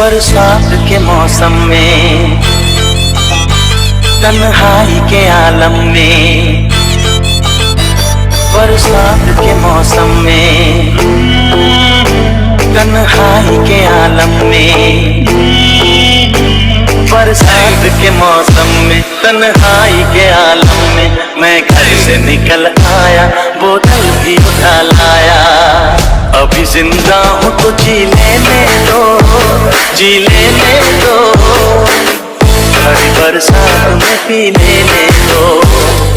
बरसात के मौसम में, तन्हाई के आलम में, बरसात के मौसम में, तन्हाई के आलम में, बरसात के मौसम में, तन्हाई के आलम में, मैं घर से निकल आया, बोतल भी उठा लाया। अभी जिंदा हूँ तो जी लेने दो, जी लेने दो, हरी बरसात में पी लेने दो।